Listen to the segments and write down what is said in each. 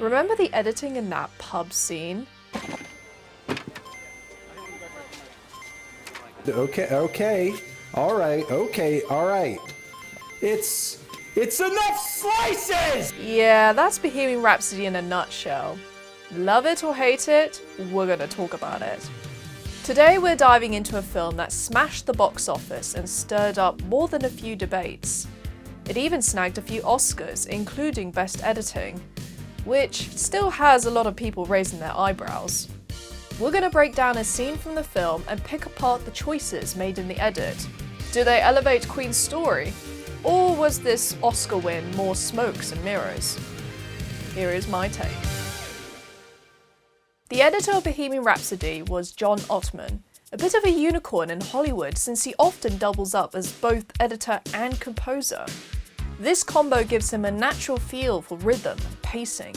Remember the editing in that pub scene? Okay. All right. It's enough slices! Yeah, that's Bohemian Rhapsody in a nutshell. Love it or hate it, we're gonna talk about it. Today we're diving into a film that smashed the box office and stirred up more than a few debates. It even snagged a few Oscars, including Best Editing, which still has a lot of people raising their eyebrows. We're gonna break down a scene from the film and pick apart the choices made in the edit. Do they elevate Queen's story? Or was this Oscar win more smokes and mirrors? Here is my take. The editor of Bohemian Rhapsody was John Ottman, a bit of a unicorn in Hollywood since he often doubles up as both editor and composer. This combo gives him a natural feel for rhythm and pacing,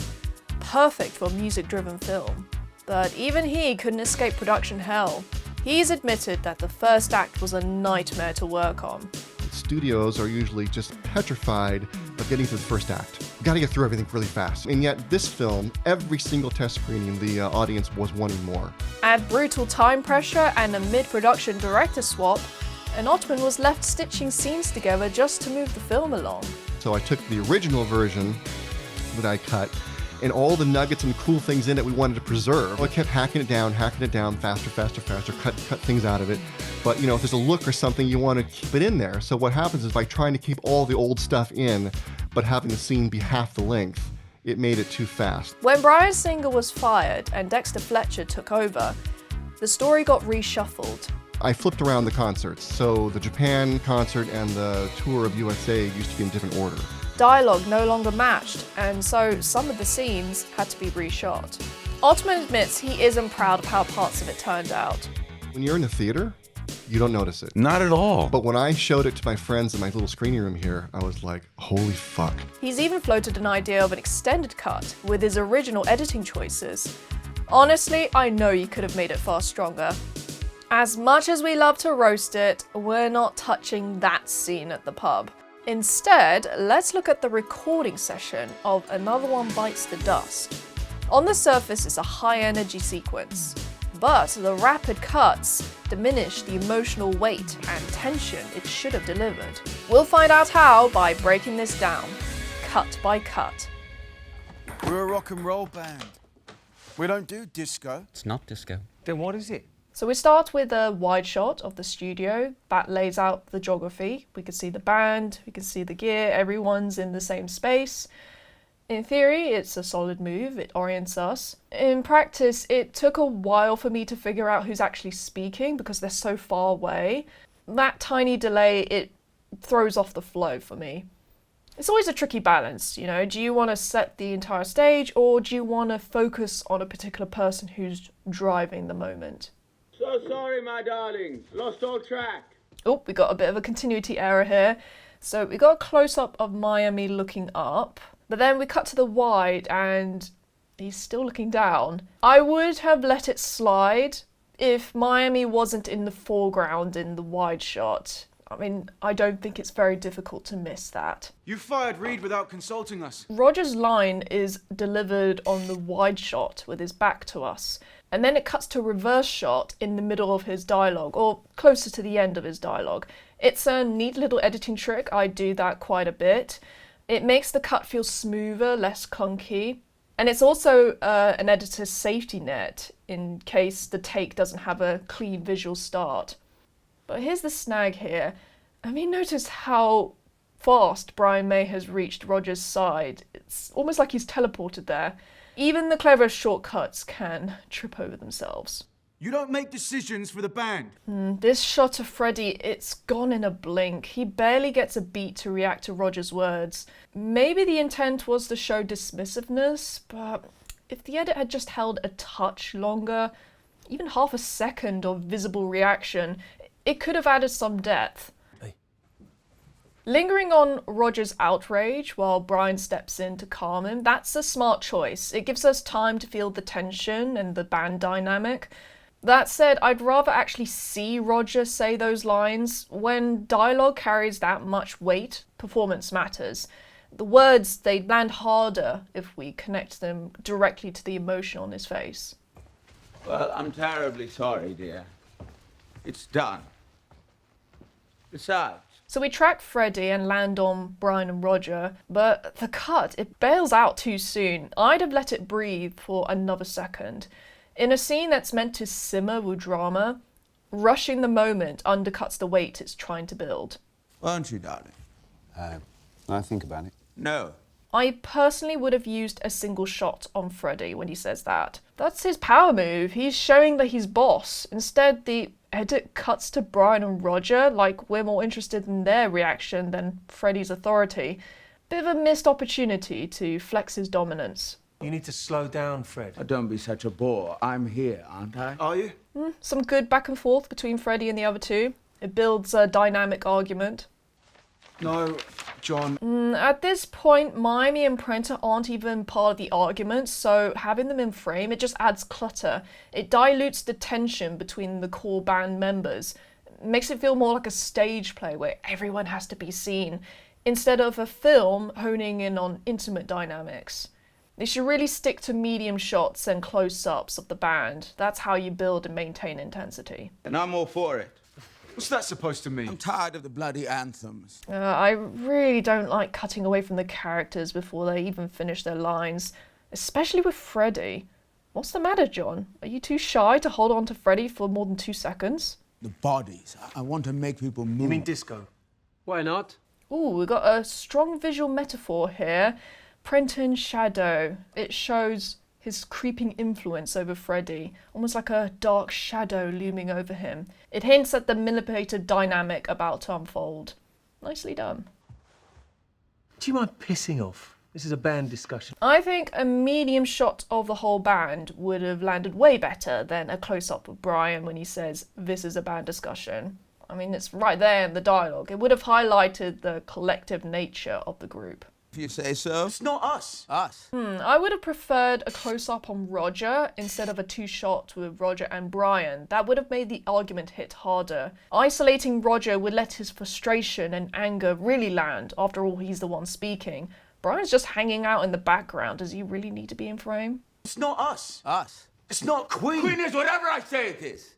perfect for a music-driven film. But even he couldn't escape production hell. He's admitted that the first act was a nightmare to work on. Studios are usually just petrified of getting to the first act. You gotta get through everything really fast. And yet this film, every single test screening, the audience was wanting more. Add brutal time pressure and a mid-production director swap, and Ottman was left stitching scenes together just to move the film along. So I took the original version that I cut, and all the nuggets and cool things in it we wanted to preserve. I kept hacking it down, faster, cut things out of it. But if there's a look or something, you want to keep it in there. So what happens is by trying to keep all the old stuff in, but having the scene be half the length, it made it too fast. When Bryan Singer was fired and Dexter Fletcher took over, the story got reshuffled. I flipped around the concerts. So the Japan concert and the tour of USA used to be in different order. Dialogue no longer matched, and so some of the scenes had to be reshot. Ottman admits he isn't proud of how parts of it turned out. When you're in the theater, you don't notice it. Not at all. But when I showed it to my friends in my little screening room here, I was like, holy fuck. He's even floated an idea of an extended cut with his original editing choices. Honestly, I know you could have made it far stronger. As much as we love to roast it, we're not touching that scene at the pub. Instead, let's look at the recording session of Another One Bites the Dust. On the surface, it's a high-energy sequence, but the rapid cuts diminish the emotional weight and tension it should have delivered. We'll find out how by breaking this down, cut by cut. We're a rock and roll band. We don't do disco. It's not disco. Then what is it? So we start with a wide shot of the studio that lays out the geography. We can see the band, we can see the gear, everyone's in the same space. In theory, it's a solid move, it orients us. In practice, it took a while for me to figure out who's actually speaking because they're so far away. That tiny delay, it throws off the flow for me. It's always a tricky balance, do you want to set the entire stage or do you want to focus on a particular person who's driving the moment? So sorry, my darling. Lost all track. Oh, we got a bit of a continuity error here. So we got a close-up of Miami looking up, but then we cut to the wide and he's still looking down. I would have let it slide if Miami wasn't in the foreground in the wide shot. I don't think it's very difficult to miss that. You fired Reed without consulting us. Roger's line is delivered on the wide shot with his back to us. And then it cuts to a reverse shot in the middle of his dialogue, or closer to the end of his dialogue. It's a neat little editing trick. I do that quite a bit. It makes the cut feel smoother, less clunky. And it's also an editor's safety net in case the take doesn't have a clean visual start. But here's the snag here. Notice how fast Brian May has reached Roger's side. It's almost like he's teleported there. Even the cleverest shortcuts can trip over themselves. You don't make decisions for the band. This shot of Freddie, it's gone in a blink. He barely gets a beat to react to Roger's words. Maybe the intent was to show dismissiveness, but if the edit had just held a touch longer, even half a second of visible reaction, it could have added some depth. Lingering on Roger's outrage while Brian steps in to calm him, that's a smart choice. It gives us time to feel the tension and the band dynamic. That said, I'd rather actually see Roger say those lines. When dialogue carries that much weight, performance matters. The words, they land harder if we connect them directly to the emotion on his face. Well, I'm terribly sorry, dear. It's done. Besides, So we track Freddie and land on Brian and Roger, but the cut, it bails out too soon. I'd have let it breathe for another second. In a scene that's meant to simmer with drama, rushing the moment undercuts the weight it's trying to build. Won't you, darling? I think about it. No. I personally would have used a single shot on Freddie when he says that. That's his power move. He's showing that he's boss. Instead, the edit cuts to Brian and Roger like we're more interested in their reaction than Freddie's authority. Bit of a missed opportunity to flex his dominance. You need to slow down, Fred. Oh, don't be such a bore. I'm here, aren't I? Are you? Some good back and forth between Freddie and the other two. It builds a dynamic argument. No, John. At this point, Miami and Prenter aren't even part of the argument, so having them in frame, it just adds clutter. It dilutes the tension between the core band members. It makes it feel more like a stage play where everyone has to be seen, instead of a film honing in on intimate dynamics. They should really stick to medium shots and close-ups of the band. That's how you build and maintain intensity. And I'm all for it. What's that supposed to mean? I'm tired of the bloody anthems. I really don't like cutting away from the characters before they even finish their lines, especially with Freddie. What's the matter, John? Are you too shy to hold on to Freddie for more than 2 seconds? The bodies. I want to make people move. You mean disco? Why not? Ooh, we've got a strong visual metaphor here. Prenton shadow. It shows his creeping influence over Freddie, almost like a dark shadow looming over him. It hints at the manipulated dynamic about to unfold. Nicely done. Do you mind pissing off? This is a band discussion. I think a medium shot of the whole band would have landed way better than a close-up of Brian when he says, "This is a band discussion." I mean, it's right there in the dialogue. It would have highlighted the collective nature of the group. If you say so. It's not us. Us. I would have preferred a close-up on Roger instead of a two-shot with Roger and Brian. That would have made the argument hit harder. Isolating Roger would let his frustration and anger really land. After all, he's the one speaking. Brian's just hanging out in the background. Does he really need to be in frame? It's not us. Us. It's not Queen. Queen is whatever I say it is.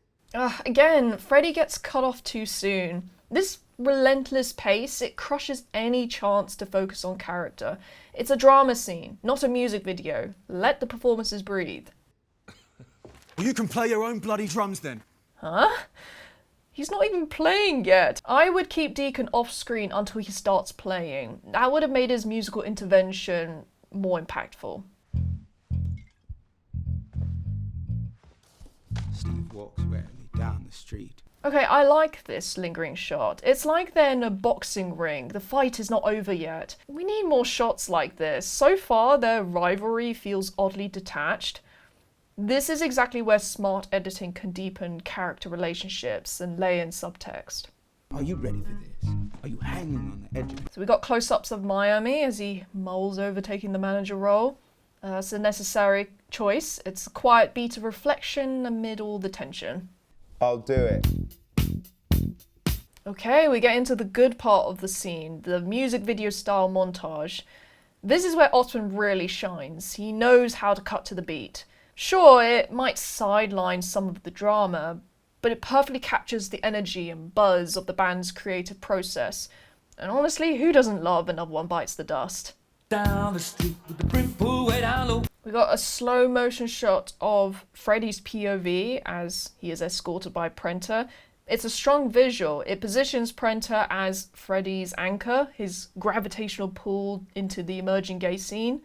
Again, Freddie gets cut off too soon. This relentless pace, it crushes any chance to focus on character. It's a drama scene, not a music video. Let the performances breathe. Well, you can play your own bloody drums then. Huh? He's not even playing yet. I would keep Deacon off screen until he starts playing. That would have made his musical intervention more impactful. Steve walks warily down the street. Okay, I like this lingering shot. It's like they're in a boxing ring. The fight is not over yet. We need more shots like this. So far, their rivalry feels oddly detached. This is exactly where smart editing can deepen character relationships and lay in subtext. Are you ready for this? Are you hanging on the edge of it? So we got close-ups of Miami as he mulls over taking the manager role. It's a necessary choice. It's a quiet beat of reflection amid all the tension. I'll do it. Okay, we get into the good part of the scene, the music video style montage. This is where Ottman really shines. He knows how to cut to the beat. Sure, it might sideline some of the drama, but it perfectly captures the energy and buzz of the band's creative process. And honestly, who doesn't love Another One Bites the Dust? Down the street with the brim pulled way down low. We got a slow motion shot of Freddie's POV as he is escorted by Prenter. It's a strong visual. It positions Prenter as Freddie's anchor, his gravitational pull into the emerging gay scene.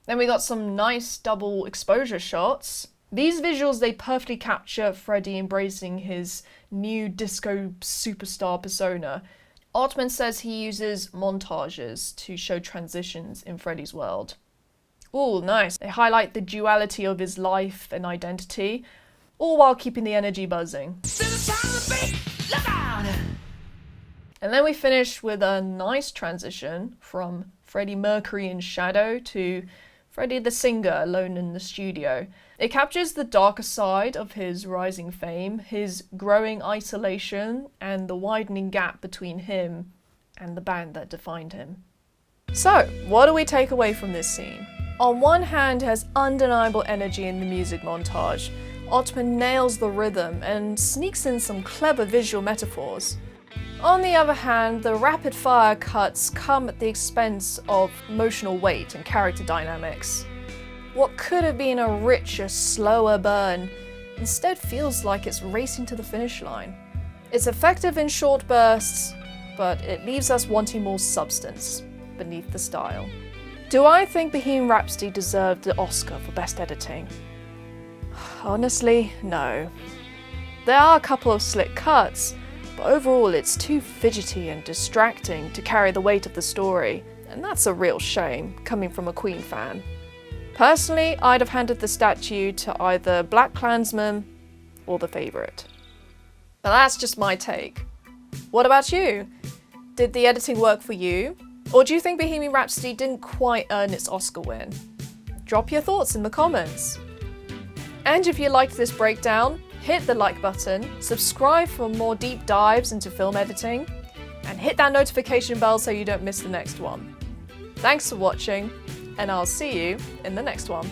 Then we got some nice double exposure shots. These visuals, they perfectly capture Freddie embracing his new disco superstar persona. Ottman says he uses montages to show transitions in Freddie's world. Ooh, nice. They highlight the duality of his life and identity, all while keeping the energy buzzing. And then we finish with a nice transition from Freddie Mercury in shadow to Freddie the singer alone in the studio. It captures the darker side of his rising fame, his growing isolation, and the widening gap between him and the band that defined him. So, what do we take away from this scene? On one hand, it has undeniable energy in the music montage. Ottman nails the rhythm and sneaks in some clever visual metaphors. On the other hand, the rapid-fire cuts come at the expense of emotional weight and character dynamics. What could have been a richer, slower burn instead feels like it's racing to the finish line. It's effective in short bursts, but it leaves us wanting more substance beneath the style. Do I think Bohemian Rhapsody deserved the Oscar for Best Editing? Honestly, no. There are a couple of slick cuts, but overall it's too fidgety and distracting to carry the weight of the story, and that's a real shame, coming from a Queen fan. Personally, I'd have handed the statue to either BlacKkKlansman or The Favourite. But that's just my take. What about you? Did the editing work for you? Or do you think Bohemian Rhapsody didn't quite earn its Oscar win? Drop your thoughts in the comments. And if you liked this breakdown, hit the like button, subscribe for more deep dives into film editing, and hit that notification bell so you don't miss the next one. Thanks for watching, and I'll see you in the next one.